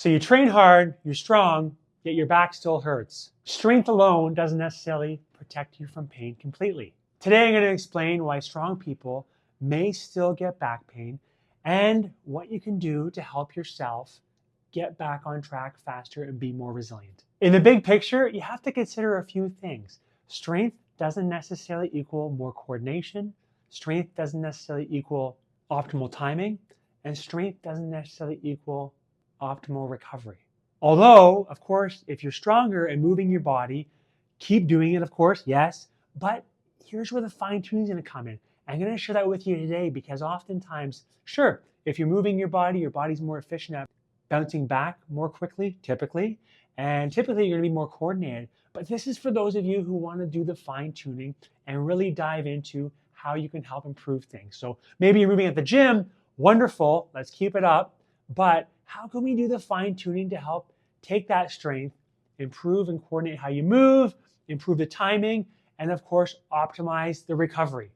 So you train hard, you're strong, yet your back still hurts. Strength alone doesn't necessarily protect you from pain completely. Today I'm going to explain why strong people may still get back pain and what you can do to help yourself get back on track faster and be more resilient. In the big picture, you have to consider a few things. Strength doesn't necessarily equal more coordination. Strength doesn't necessarily equal optimal timing. And strength doesn't necessarily equal optimal recovery. Although, of course, if you're stronger and moving your body, keep doing it, of course, yes. But here's where the fine tuning is going to come in. I'm going to share that with you today because oftentimes, sure, if you're moving your body's more efficient at bouncing back more quickly, typically. And typically you're going to be more coordinated. But this is for those of you who want to do the fine tuning and really dive into how you can help improve things. So maybe you're moving at the gym, wonderful, let's keep it up. But how can we do the fine tuning to help take that strength, improve and coordinate how you move, improve the timing, and of course, optimize the recovery.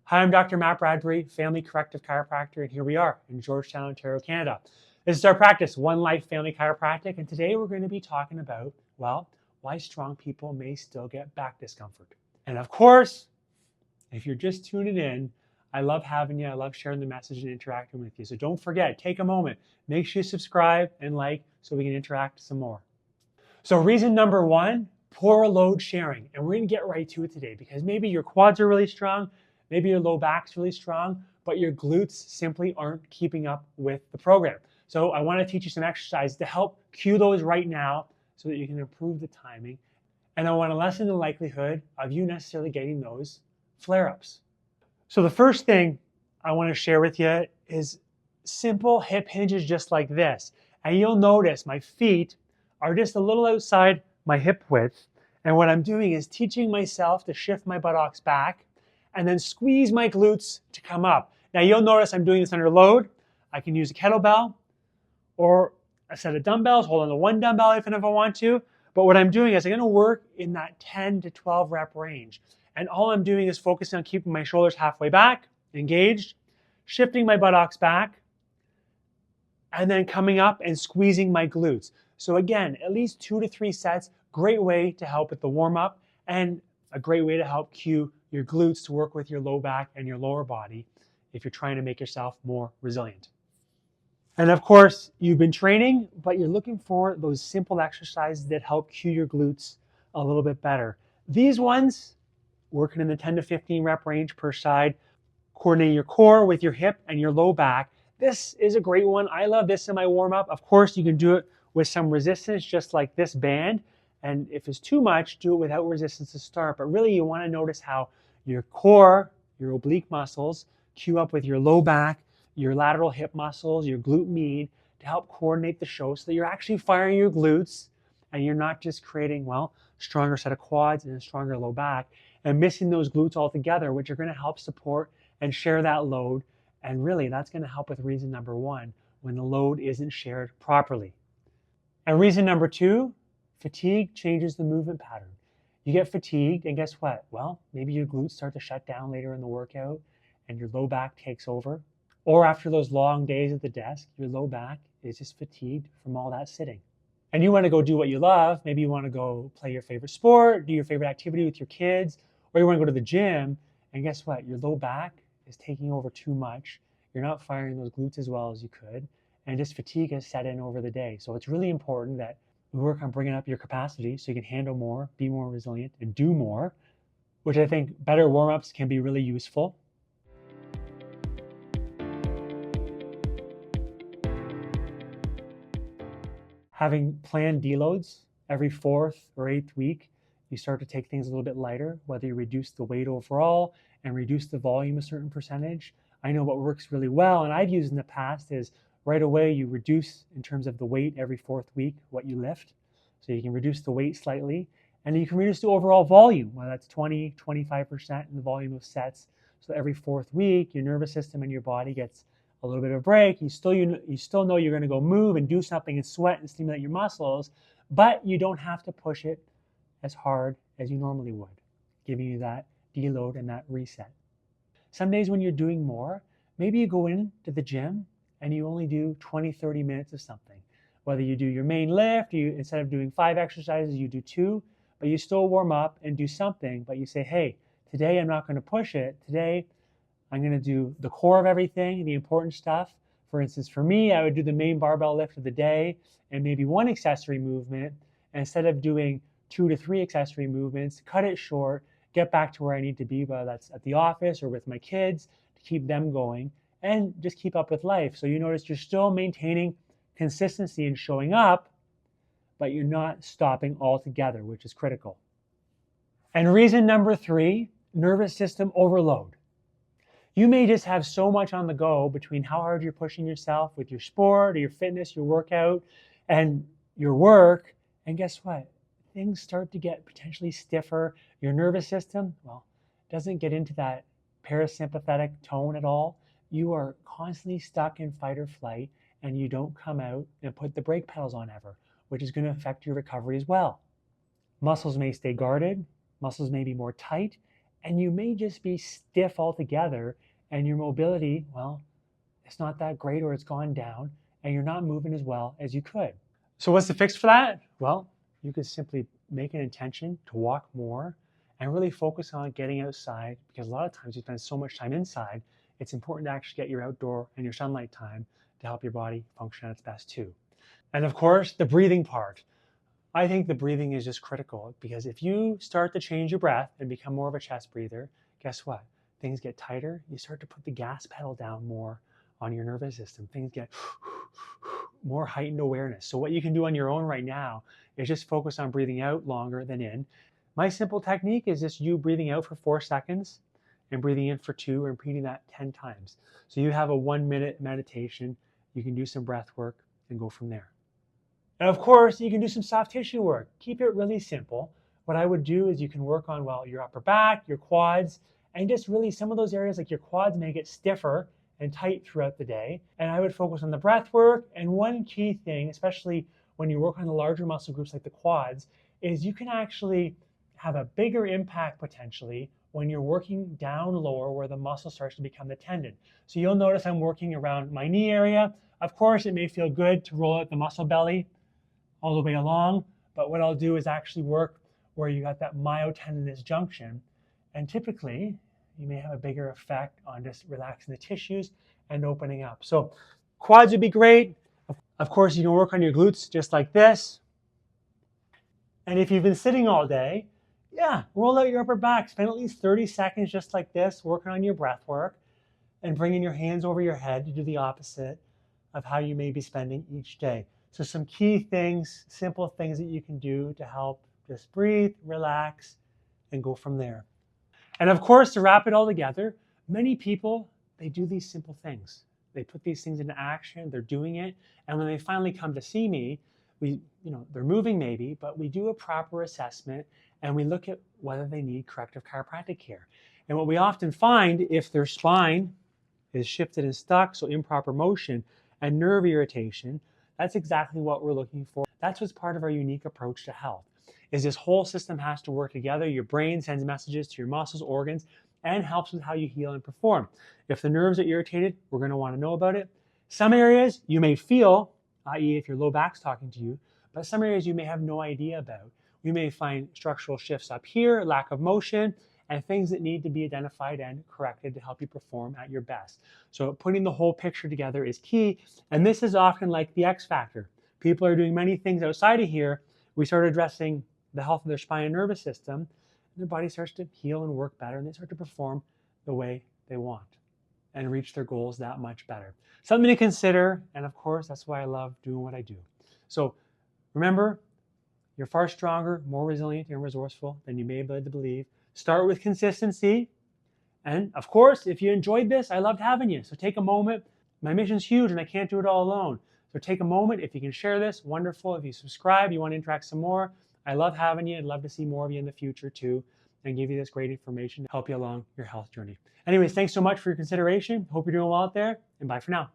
Hi, I'm Dr. Matt Bradbury, family corrective chiropractor, and here we are in Georgetown, Ontario, Canada. This is our practice, One Life Family Chiropractic, and today we're going to be talking about, well, why strong people may still get back discomfort. And of course, if you're just tuning in, I love having you. I love sharing the message and interacting with you. So don't forget, take a moment, make sure you subscribe and like so we can interact some more. So reason number one, poor load sharing. And we're going to get right to it today because maybe your quads are really strong, maybe your low back's really strong, but your glutes simply aren't keeping up with the program. So I want to teach you some exercises to help cue those right now so that you can improve the timing. And I want to lessen the likelihood of you necessarily getting those flare-ups. So the first thing I want to share with you is simple hip hinges just like this. And you'll notice my feet are just a little outside my hip width. And what I'm doing is teaching myself to shift my buttocks back and then squeeze my glutes to come up. Now you'll notice I'm doing this under load. I can use a kettlebell or a set of dumbbells, hold on to one dumbbell if I want to. But what I'm doing is I'm going to work in that 10 to 12 rep range. And all I'm doing is focusing on keeping my shoulders halfway back, engaged, shifting my buttocks back, and then coming up and squeezing my glutes. So again, at least 2 to 3 sets, great way to help with the warm-up and a great way to help cue your glutes to work with your low back and your lower body if you're trying to make yourself more resilient. And of course, you've been training, but you're looking for those simple exercises that help cue your glutes a little bit better. These ones, working in the 10 to 15 rep range per side, coordinating your core with your hip and your low back. This is a great one. I love this in my warm-up. Of course, you can do it with some resistance, just like this band. And if it's too much, do it without resistance to start. But really, you want to notice how your core, your oblique muscles, cue up with your low back, your lateral hip muscles, your glute med, to help coordinate the show so that you're actually firing your glutes and you're not just creating, well, stronger set of quads and a stronger low back and missing those glutes altogether, which are going to help support and share that load. And really, that's going to help with reason number one, when the load isn't shared properly. And reason number two, fatigue changes the movement pattern. You get fatigued, and guess what? Well, maybe your glutes start to shut down later in the workout and your low back takes over. Or after those long days at the desk, your low back is just fatigued from all that sitting. And you want to go do what you love. Maybe you want to go play your favorite sport, do your favorite activity with your kids, or you want to go to the gym. And guess what? Your low back is taking over too much. You're not firing those glutes as well as you could. And just fatigue has set in over the day. So it's really important that we work on bringing up your capacity so you can handle more, be more resilient, and do more, which I think better warm-ups can be really useful. Having planned deloads every 4th or 8th week, you start to take things a little bit lighter, whether you reduce the weight overall and reduce the volume a certain percentage. I know what works really well, and I've used in the past, is right away you reduce in terms of the weight every 4th week, what you lift. So you can reduce the weight slightly, and you can reduce the overall volume, whether that's 20, 25% in the volume of sets. So every 4th week, your nervous system and your body gets a little bit of a break. You still know you're going to go move and do something and sweat and stimulate your muscles, but you don't have to push it as hard as you normally would, giving you that deload and that reset. Some days when you're doing more, maybe you go into the gym and you only do 20, 30 minutes of something. Whether you do your main lift, instead of doing 5 exercises, you do 2, but you still warm up and do something, but you say, hey, today I'm not going to push it. Today I'm going to do the core of everything, the important stuff. For instance, for me, I would do the main barbell lift of the day and maybe 1 accessory movement. And instead of doing 2 to 3 accessory movements, cut it short, get back to where I need to be, whether that's at the office or with my kids, to keep them going and just keep up with life. So you notice you're still maintaining consistency and showing up, but you're not stopping altogether, which is critical. And reason number 3, nervous system overload. You may just have so much on the go between how hard you're pushing yourself with your sport or your fitness, your workout, and your work. And guess what? Things start to get potentially stiffer. Your nervous system, well, doesn't get into that parasympathetic tone at all. You are constantly stuck in fight or flight, and you don't come out and put the brake pedals on ever, which is going to affect your recovery as well. Muscles may stay guarded, muscles may be more tight, and you may just be stiff altogether, and your mobility, well, it's not that great or it's gone down, and you're not moving as well as you could. So what's the fix for that? Well, you could simply make an intention to walk more and really focus on getting outside, because a lot of times you spend so much time inside, it's important to actually get your outdoor and your sunlight time to help your body function at its best too. And of course, the breathing part. I think the breathing is just critical, because if you start to change your breath and become more of a chest breather, guess what? Things get tighter. You start to put the gas pedal down more on your nervous system. Things get more heightened awareness. So what you can do on your own right now is just focus on breathing out longer than in. My simple technique is just you breathing out for 4 seconds and breathing in for 2, and repeating that 10 times. So you have a 1-minute meditation. You can do some breath work and go from there. And of course, you can do some soft tissue work. Keep it really simple. What I would do is you can work on, well, your upper back, your quads, and just really some of those areas like your quads may get stiffer and tight throughout the day. And I would focus on the breath work. And one key thing, especially when you work on the larger muscle groups like the quads, is you can actually have a bigger impact potentially when you're working down lower where the muscle starts to become the tendon. So you'll notice I'm working around my knee area. Of course, it may feel good to roll out the muscle belly all the way along, but what I'll do is actually work where you got that myotendinous junction. And typically, you may have a bigger effect on just relaxing the tissues and opening up. So quads would be great. Of course, you can work on your glutes just like this. And if you've been sitting all day, yeah, roll out your upper back. Spend at least 30 seconds just like this, working on your breath work and bringing your hands over your head to do the opposite of how you may be spending each day. So some key things, simple things that you can do to help just breathe, relax, and go from there. And of course, to wrap it all together, many people, they do these simple things. They put these things into action, they're doing it, and when they finally come to see me, they're moving maybe, but we do a proper assessment and we look at whether they need corrective chiropractic care. And what we often find, if their spine is shifted and stuck, so improper motion and nerve irritation, that's exactly what we're looking for. That's what's part of our unique approach to health, is this whole system has to work together. Your brain sends messages to your muscles, organs, and helps with how you heal and perform. If the nerves are irritated, we're going to want to know about it. Some areas you may feel, i.e. if your low back's talking to you, but some areas you may have no idea about. We may find structural shifts up here, lack of motion, and things that need to be identified and corrected to help you perform at your best. So putting the whole picture together is key, and this is often like the X factor. People are doing many things outside of here. We start addressing the health of their spine and nervous system, and their body starts to heal and work better, and they start to perform the way they want and reach their goals that much better. Something to consider, and of course, that's why I love doing what I do. So remember, you're far stronger, more resilient, and resourceful than you may be able to believe. Start with consistency. And of course, if you enjoyed this, I loved having you. So take a moment. My mission's huge and I can't do it all alone. So take a moment. If you can share this, wonderful. If you subscribe, you want to interact some more, I love having you. I'd love to see more of you in the future too, and give you this great information to help you along your health journey. Anyways, thanks so much for your consideration. Hope you're doing well out there, and bye for now.